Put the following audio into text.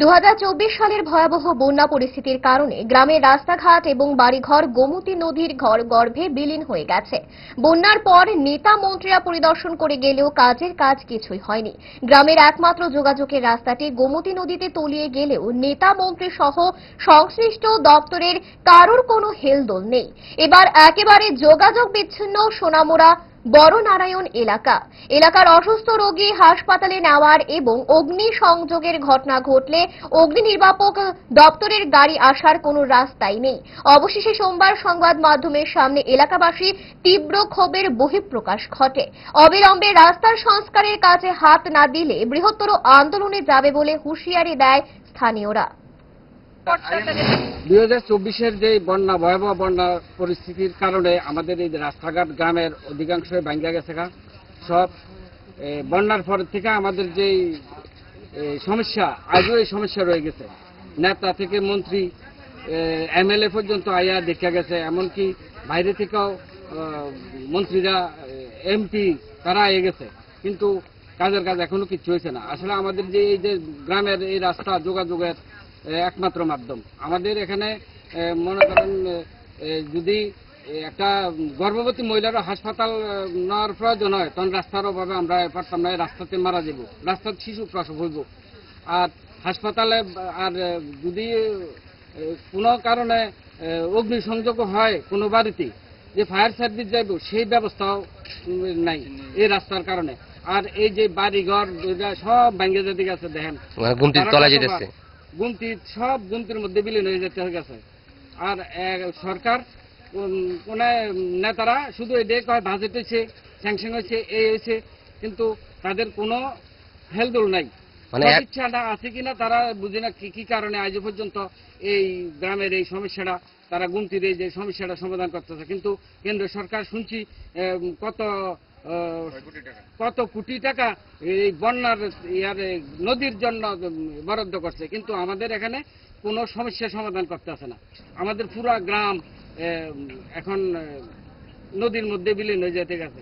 2024 সালের ভয়াবহ বন্যা পরিস্থিতির কারণে গ্রামের রাস্তাঘাট এবং বাড়িঘর গোমতী নদীর ঘর গর্ভে বিলীন হয়ে গেছে। বন্যার পর নেতা মন্ত্রীরা পরিদর্শন করে গেলেও কাজের কাজ কিছুই হয়নি। গ্রামের একমাত্র যোগাযোগের রাস্তাটি গোমতী নদীতে তলিয়ে গেলেও নেতা মন্ত্রী সহ সংশ্লিষ্ট দপ্তরের কারোর কোনো হেলদোল নেই। এবার একেবারে যোগাযোগ বিচ্ছিন্ন সোনামুড়া বড়নারায়ণ এলাকার অসুস্থ রোগী হাসপাতালে নেওয়ার এবং অগ্নি সংযোগের ঘটনা ঘটলে অগ্নি নির্বাপক দপ্তরের গাড়ি আসার কোনো রাস্তাই নেই। অবশেষে সোমবার সংবাদ মাধ্যমের সামনে এলাকাবাসী তীব্র ক্ষোভের বহিঃপ্রকাশ ঘটে। অবিলম্বে রাস্তার সংস্কারের কাজে হাত না দিলে বৃহত্তর আন্দোলনে যাবে বলে হুঁশিয়ারি দেয় স্থানীয়রা। 2024-এর যে ভয়াবহ বন্যা পরিস্থিতির কারণে আমাদের এই রাস্তাঘাট গ্রামের অধিকাংশই ভাঙ্গা গেছে। সব বন্যার পর থেকে আমাদের যে সমস্যা, আজও এই সমস্যা রয়ে গেছে। নেতা থেকে মন্ত্রী, এমএলএ পর্যন্ত আয়া দেখা গেছে, এমনকি বাইরে থেকেও মন্ত্রীরা, এমপি তারা আয়ে গেছে, কিন্তু কাজের কাজ এখনো কিছু হয়েছে না। আসলে আমাদের যে এই যে গ্রামের এই রাস্তা যোগাযোগের একমাত্র মাধ্যম। আমাদের এখানে মনে করেন যদি একটা গর্ভবতী মহিলারও হাসপাতাল নেওয়ার প্রয়োজন হয়, তখন রাস্তার অভাবে আমরা পারতাম না, রাস্তাতে মারা যাব, রাস্তার শিশু প্রসব হইব। আর হাসপাতালে আর যদি কোনো কারণে অগ্নিসংযোগ হয় কোনো বাড়িতে, যে ফায়ার সার্ভিস যাইব সেই ব্যবস্থাও নাই এই রাস্তার কারণে। আর এই যে বাড়িঘর সব ভাঙ্গে যেতে গেছে, দেখেন গুমতির মধ্যে বিলীন হয়ে যেতে গেছে। আর সরকার কোন নেতারা শুধু এটাই কয় বাজেট হয়েছে, স্যাংশন হয়েছে, এই হয়েছে, কিন্তু তাদের কোনো হেলদোল নাই। ইচ্ছাটা আছে কিনা তারা বুঝে না কি কারণে আজ পর্যন্ত এই গ্রামের এই সমস্যাটা, তারা গুমতির এই যে সমস্যাটা সমাধান করতেছে। কিন্তু কেন্দ্র সরকার শুনছি কত কোটি টাকা এই বন্যার নদীর জন্য বরাদ্দ করছে, কিন্তু আমাদের এখানে কোনো সমস্যা সমাধান করতে আসে না। আমাদের পুরো গ্রাম এখন নদীর মধ্যে বিলীন হয়ে যেতে গেছে।